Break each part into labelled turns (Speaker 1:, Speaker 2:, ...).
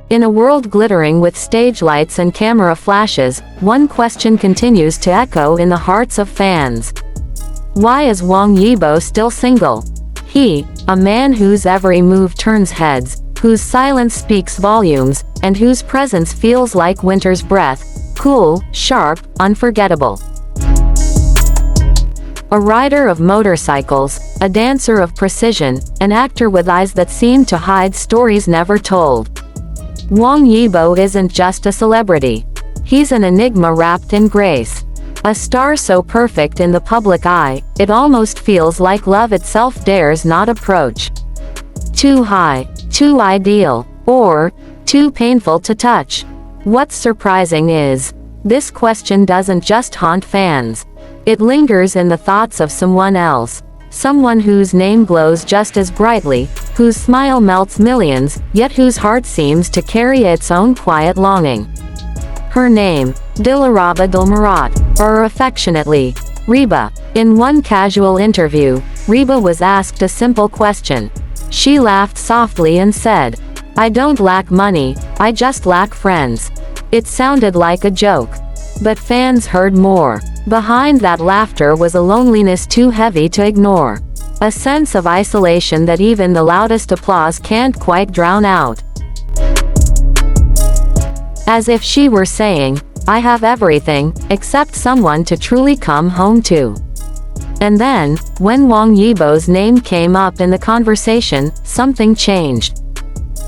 Speaker 1: In a world glittering with stage lights and camera flashes, one question continues to echo in the hearts of fans. Why is Wong Yibo still single? He, a man whose every move turns heads, whose silence speaks volumes, and whose presence feels like winter's breath, cool, sharp, unforgettable. A rider of motorcycles, a dancer of precision, an actor with eyes that seem to hide stories never told. Wong Yibo isn't just a celebrity. He's an enigma wrapped in grace. A star so perfect in the public eye, it almost feels like love itself dares not approach. Too high, too ideal, or too painful to touch. What's surprising is, this question doesn't just haunt fans. It lingers in the thoughts of someone else. Someone whose name glows just as brightly, whose smile melts millions, yet whose heart seems to carry its own quiet longing. Her name, Dilraba Dilmurat, or affectionately, Reeba. In one casual interview, Reeba was asked a simple question. She laughed softly and said, "I don't lack money, I just lack friends." It sounded like a joke. But fans heard more. Behind that laughter was a loneliness too heavy to ignore. A sense of isolation that even the loudest applause can't quite drown out. As if she were saying, "I have everything, except someone to truly come home to." And then, when Wong Yibo's name came up in the conversation, something changed.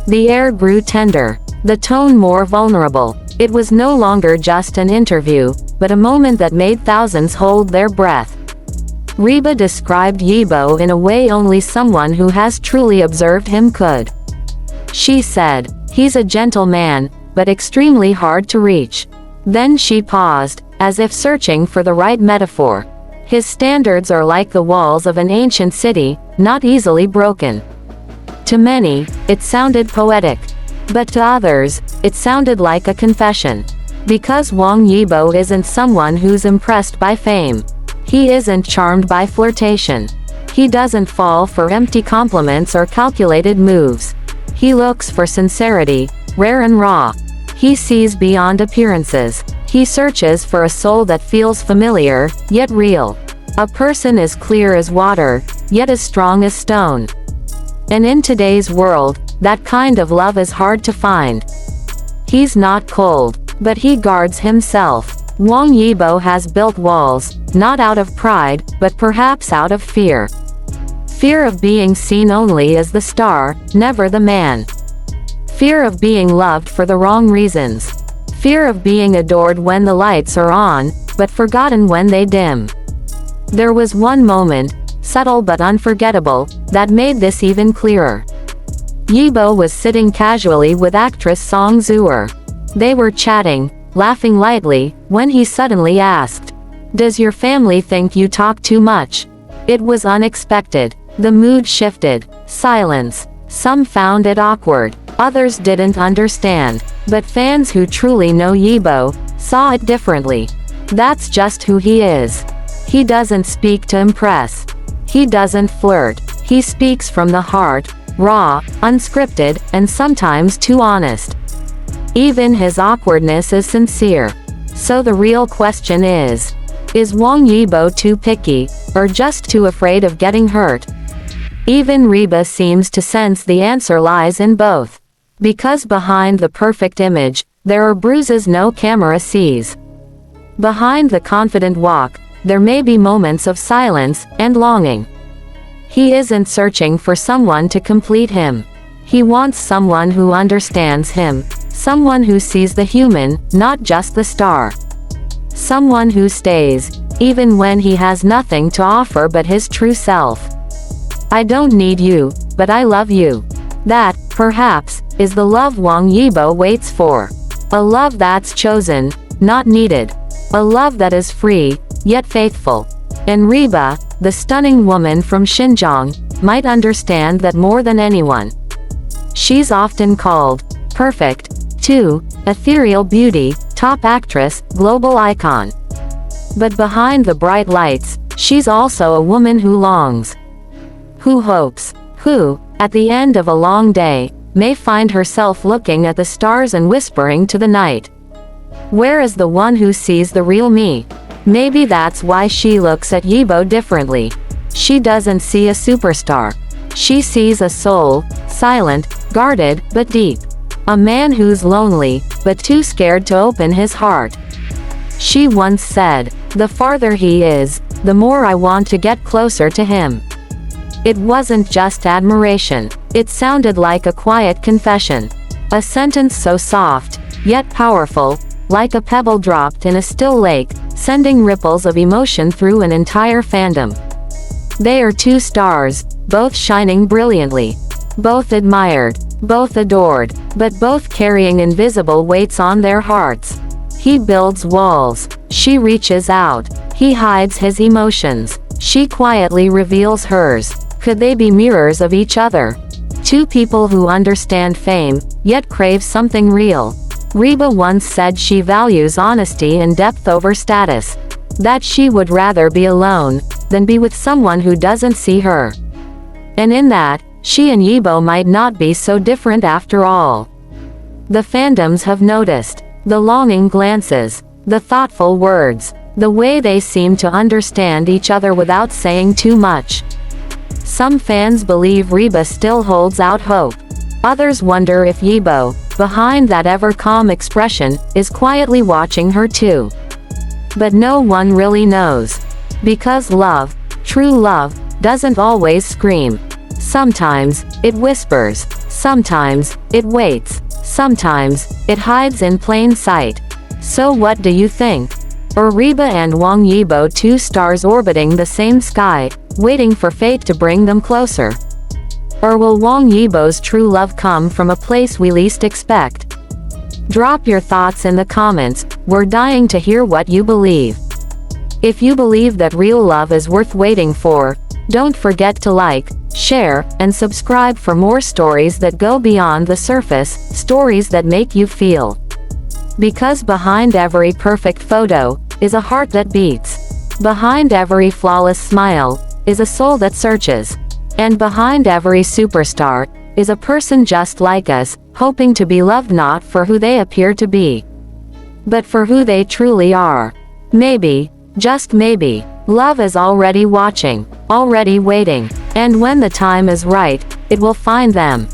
Speaker 1: The air grew tender. The tone more vulnerable. It was no longer just an interview, but a moment that made thousands hold their breath. Reeba described Yibo in a way only someone who has truly observed him could. She said, "He's a gentle man, but extremely hard to reach." Then she paused, as if searching for the right metaphor. His standards are like the walls of an ancient city, not easily broken. To many, it sounded poetic. But to others, it sounded like a confession. Because Wong Yibo isn't someone who's impressed by fame. He isn't charmed by flirtation. He doesn't fall for empty compliments or calculated moves. He looks for sincerity, rare and raw. He sees beyond appearances. He searches for a soul that feels familiar, yet real. A person as clear as water, yet as strong as stone. And in today's world, that kind of love is hard to find. He's not cold, but he guards himself. Wong Yibo has built walls, not out of pride, but perhaps out of fear. Fear of being seen only as the star, never the man. Fear of being loved for the wrong reasons. Fear of being adored when the lights are on, but forgotten when they dim. There was one moment, subtle but unforgettable, that made this even clearer. Yibo was sitting casually with actress Song Zuer. They were chatting, laughing lightly, when he suddenly asked, "Does your family think you talk too much?" It was unexpected. The mood shifted. Silence. Some found it awkward. Others didn't understand. But fans who truly know Yibo saw it differently. That's just who he is. He doesn't speak to impress. He doesn't flirt. He speaks from the heart. Raw, unscripted, and sometimes too honest. Even his awkwardness is sincere. So the real question is Wong Yibo too picky, or just too afraid of getting hurt? Even Reeba seems to sense the answer lies in both. Because behind the perfect image, there are bruises no camera sees. Behind the confident walk, there may be moments of silence and longing. He isn't searching for someone to complete him. He wants someone who understands him, someone who sees the human, not just the star. Someone who stays, even when he has nothing to offer but his true self. "I don't need you, but I love you." That, perhaps, is the love Wong Yibo waits for. A love that's chosen, not needed. A love that is free, yet faithful. And Reeba, the stunning woman from Xinjiang, might understand that more than anyone. She's often called perfect, too, ethereal beauty, top actress, global icon. But behind the bright lights, she's also a woman who longs. Who hopes. Who, at the end of a long day, may find herself looking at the stars and whispering to the night, "Where is the one who sees the real me?" Maybe that's why she looks at Yibo differently. She doesn't see a superstar. She sees a soul, silent, guarded, but deep. A man who's lonely, but too scared to open his heart. She once said, "The farther he is, the more I want to get closer to him." It wasn't just admiration. It sounded like a quiet confession. A sentence so soft, yet powerful, like a pebble dropped in a still lake, sending ripples of emotion through an entire fandom. They are two stars, both shining brilliantly. Both admired, both adored, but both carrying invisible weights on their hearts. He builds walls. She reaches out. He hides his emotions. She quietly reveals hers. Could they be mirrors of each other? Two people who understand fame, yet crave something real. Reeba once said she values honesty and depth over status. That she would rather be alone than be with someone who doesn't see her. And in that, she and Yibo might not be so different after all. The fandoms have noticed the longing glances, the thoughtful words, the way they seem to understand each other without saying too much. Some fans believe Reeba still holds out hope. Others wonder if Yibo, behind that ever-calm expression, is quietly watching her too. But no one really knows. Because love, true love, doesn't always scream. Sometimes, it whispers. Sometimes, it waits. Sometimes, it hides in plain sight. So what do you think? Are Reba and Wong Yibo two stars orbiting the same sky, waiting for fate to bring them closer? Or will Wong Yibo's true love come from a place we least expect? Drop your thoughts in the comments. We're dying to hear what you believe. If you believe that real love is worth waiting for, don't forget to like, share, and subscribe for more stories that go beyond the surface, stories that make you feel. Because behind every perfect photo is a heart that beats. Behind every flawless smile is a soul that searches. And behind every superstar is a person just like us, hoping to be loved not for who they appear to be, but for who they truly are. Maybe, just maybe, love is already watching, already waiting, and when the time is right, it will find them.